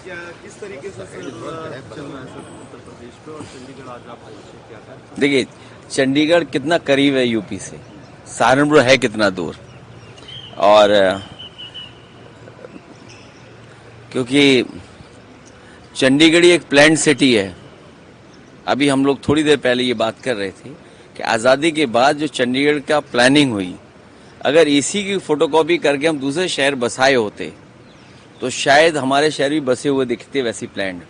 क्या किस तरीके से चल रहा है सर उत्तर प्रदेश पे और चंडीगढ़ आज आप पहुंचे, क्या था? देखिए, चंडीगढ़ कितना करीब है यूपी से, सहारनपुर है कितना दूर। और क्योंकि चंडीगढ़ एक प्लान्ड सिटी है। अभी हम लोग थोड़ी देर पहले ये बात कर रहे थे कि आज़ादी के बाद जो चंडीगढ़ का प्लानिंग हुई, अगर इसी की फोटोकॉपी करके हम दूसरे शहर बसाए होते तो शायद हमारे शहर भी बसे हुए दिखते वैसी प्लान्ड।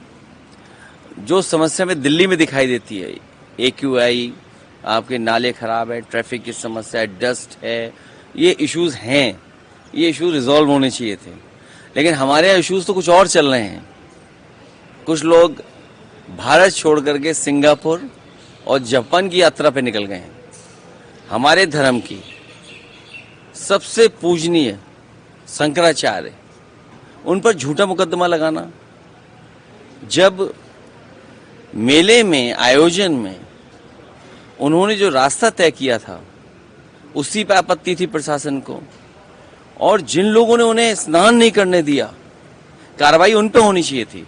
जो समस्या में दिल्ली में दिखाई देती है, AQI, आपके नाले खराब है, ट्रैफिक की समस्या है, डस्ट है, ये इश्यूज हैं, ये इश्यूज रिजॉल्व होने चाहिए थे। लेकिन हमारे यहाँ इश्यूज तो कुछ और चल रहे हैं। कुछ लोग भारत छोड़ करके सिंगापुर और जापान की यात्रा पे निकल गए हैं। हमारे धर्म की सबसे पूजनीय शंकराचार्य, उन पर झूठा मुकदमा लगाना। जब मेले में, आयोजन में उन्होंने जो रास्ता तय किया था, उसी पे आपत्ति थी प्रशासन को। और जिन लोगों ने उन्हें स्नान नहीं करने दिया, कार्रवाई उन पे होनी चाहिए थी।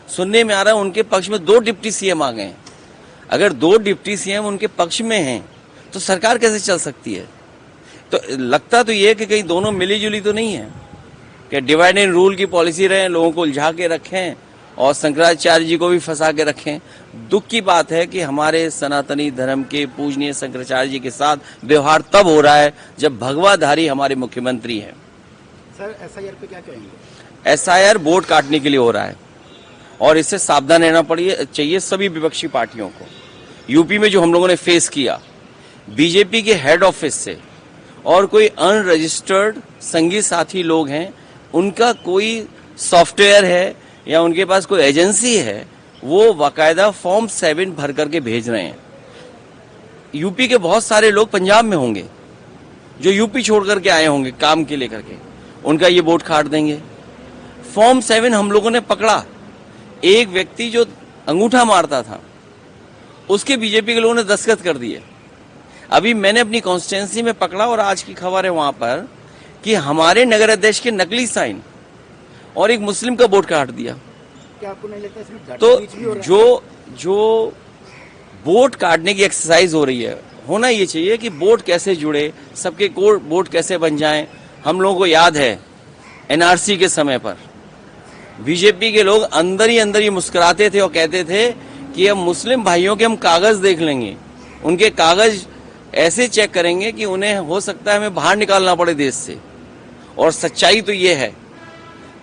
सुनने में आ रहा है उनके पक्ष में 2 डिप्टी CM आ गए हैं। अगर 2 डिप्टी CM उनके पक्ष में हैं तो सरकार कैसे चल सकती है? तो लगता तो ये कि कहीं दोनों मिली जुली तो नहीं है, कि डिवाइड एंड रूल की पॉलिसी रहे, लोगों को उलझा के रखें और शंकराचार्य जी को भी फंसा के रखें। दुख की बात है कि हमारे सनातनी धर्म के पूजनीय शंकराचार्य जी के साथ व्यवहार तब हो रहा है जब भगवाधारी हमारे मुख्यमंत्री हैं। सर SIR पे क्या कहेंगे? SIR वोट काटने के लिए हो रहा है और इससे सावधान रहना चाहिए सभी विपक्षी पार्टियों को। यूपी में जो हम लोगों ने फेस किया, बीजेपी के हेड ऑफिस से और कोई अनरजिस्टर्ड संगी साथी लोग हैं, उनका कोई सॉफ्टवेयर है या उनके पास कोई एजेंसी है, वो बाकायदा फॉर्म 7 भर करके भेज रहे हैं। यूपी के बहुत सारे लोग पंजाब में होंगे जो यूपी छोड़ करके आए होंगे काम के लेकर के, उनका ये वोट काट देंगे। फॉर्म 7 हम लोगों ने पकड़ा। एक व्यक्ति जो अंगूठा मारता था, उसके बीजेपी के लोगों ने दस्तखत कर दिए। अभी मैंने अपनी कॉन्स्टिट्यूंसी में पकड़ा और आज की खबर है वहां पर कि हमारे नगर अध्यक्ष के नकली साइन और एक मुस्लिम का वोट काट दिया। क्या आपको नहीं लगता इसमें तो जो वोट काटने की एक्सरसाइज हो रही है, होना ये चाहिए कि वोट कैसे जुड़े, सबके कोड वोट कैसे बन जाएं। हम लोगों को याद है NRC के समय पर बीजेपी के लोग अंदर ही मुस्कुराते थे और कहते थे कि हम मुस्लिम भाइयों के हम कागज देख लेंगे, उनके कागज ऐसे चेक करेंगे कि उन्हें हो सकता है हमें बाहर निकालना पड़े देश से। और सच्चाई तो ये है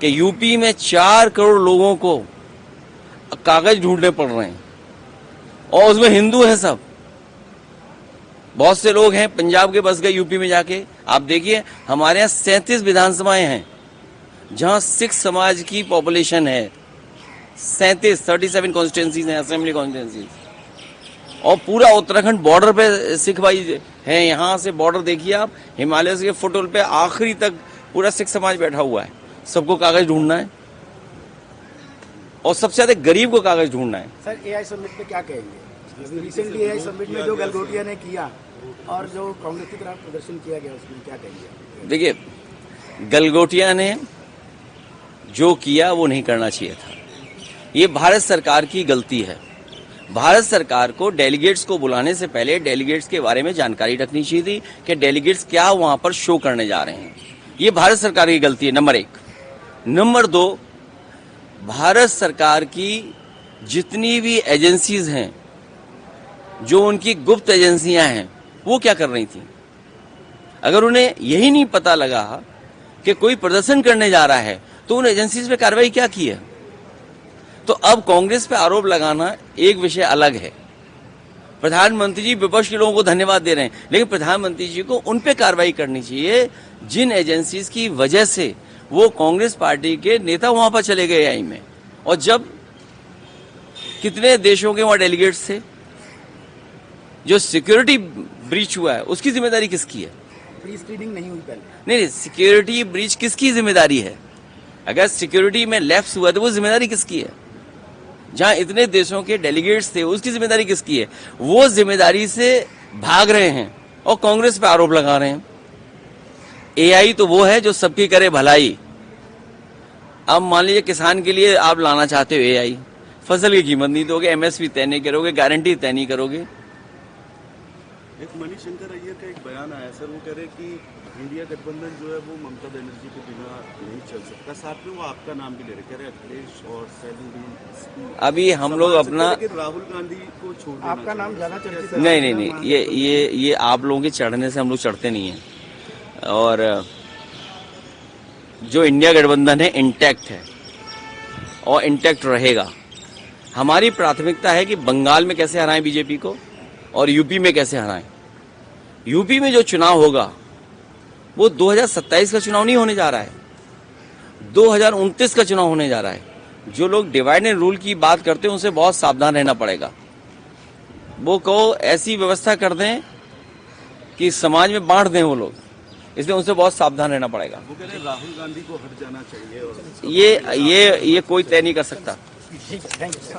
कि यूपी में 4 करोड़ लोगों को कागज ढूंढने पड़ रहे हैं और उसमें हिंदू हैं सब। बहुत से लोग हैं पंजाब के बस गए यूपी में जाके। आप देखिए हमारे यहाँ 37 विधानसभाएं हैं जहां सिख समाज की पॉपुलेशन है। 37 कॉन्स्टिट्यूंसीज हैं, असेंबली कॉन्स्टिट्यूंसीज। और पूरा उत्तराखंड बॉर्डर पे सिख भाई है। यहाँ से बॉर्डर देखिए आप, हिमालय के फुटहोल पे आखिरी तक पूरा सिख समाज बैठा हुआ है। सबको कागज ढूंढना है और सबसे ज्यादा गरीब को कागज ढूंढना है। सर AI समिट पे क्या कहेंगे? रिसेंटली AI समिट में जो गलगोटिया ने किया और जो कांग्रेस की तरफ प्रदर्शन किया गया, उसमें क्या कहेंगे? देखिए, गलगोटिया ने जो किया वो नहीं करना चाहिए था। ये भारत सरकार की गलती है। भारत सरकार को डेलीगेट्स को बुलाने से पहले डेलीगेट्स के बारे में जानकारी रखनी चाहिए थी कि डेलीगेट्स क्या वहां पर शो करने जा रहे हैं। ये भारत सरकार की गलती है, नंबर 1। नंबर 2, भारत सरकार की जितनी भी एजेंसीज हैं, जो उनकी गुप्त एजेंसियां हैं, वो क्या कर रही थी? अगर उन्हें यही नहीं पता लगा कि कोई प्रदर्शन करने जा रहा है तो उन एजेंसीज पे कार्रवाई क्या की है? तो अब कांग्रेस पे आरोप लगाना एक विषय अलग है। प्रधानमंत्री जी विपक्ष के लोगों को धन्यवाद दे रहे हैं, लेकिन प्रधानमंत्री जी को उन पे कार्रवाई करनी चाहिए जिन एजेंसीज की वजह से वो कांग्रेस पार्टी के नेता वहां पर चले गए आई में। और जब कितने देशों के वहां डेलीगेट्स थे, जो सिक्योरिटी ब्रीच हुआ है उसकी जिम्मेदारी किसकी है? प्री स्क्रीनिंग नहीं हुई पहले। नहीं, सिक्योरिटी ब्रीच किसकी जिम्मेदारी है? अगर सिक्योरिटी में लैप्स हुआ तो वो जिम्मेदारी किसकी है? जहां इतने देशों के डेलीगेट्स थे उसकी जिम्मेदारी किसकी है? वो जिम्मेदारी से भाग रहे हैं और कांग्रेस पे आरोप लगा रहे हैं। AI तो वो है जो सबकी करे भलाई। अब मान लीजिए किसान के लिए आप लाना चाहते हो एआई, फसल की कीमत नहीं दोगे, एमएसपी तय नहीं करोगे, गारंटी तय नहीं करोगे। एक मणिशंकर अय्यर का एक बयान आया सर, वो कह रहे कि इंडिया गठबंधन जो है वो ममता बनर्जी के बिना नहीं चल सकता। साथ में वो आपका नाम भी ले रहे, कह रहे अखिलेश और सैलून। अभी हम लोग अपना राहुल गांधी को छोड़ देना आपका नाम ज्यादा चर्चित है। नहीं, ये आप लोगों के चढ़ने से हम लोग चढ़ते नहीं हैं। और जो इंडिया गठबंधन है इंटैक्ट है और इंटैक्ट रहेगा। हमारी प्राथमिकता है कि बंगाल में कैसे हराएं बीजेपी को और यूपी में कैसे हराएं। यूपी में जो चुनाव होगा वो 2027 का चुनाव नहीं होने जा रहा है, 2029 का चुनाव होने जा रहा है। जो लोग डिवाइड एंड रूल की बात करते हैं उनसे बहुत सावधान रहना पड़ेगा। वो कहो ऐसी व्यवस्था कर दें कि समाज में बांट दें वो लोग, इसलिए उनसे बहुत सावधान रहना पड़ेगा। वो कह रहे राहुल गांधी को हट जाना चाहिए और ये कोई तय नहीं कर सकता। Thank you.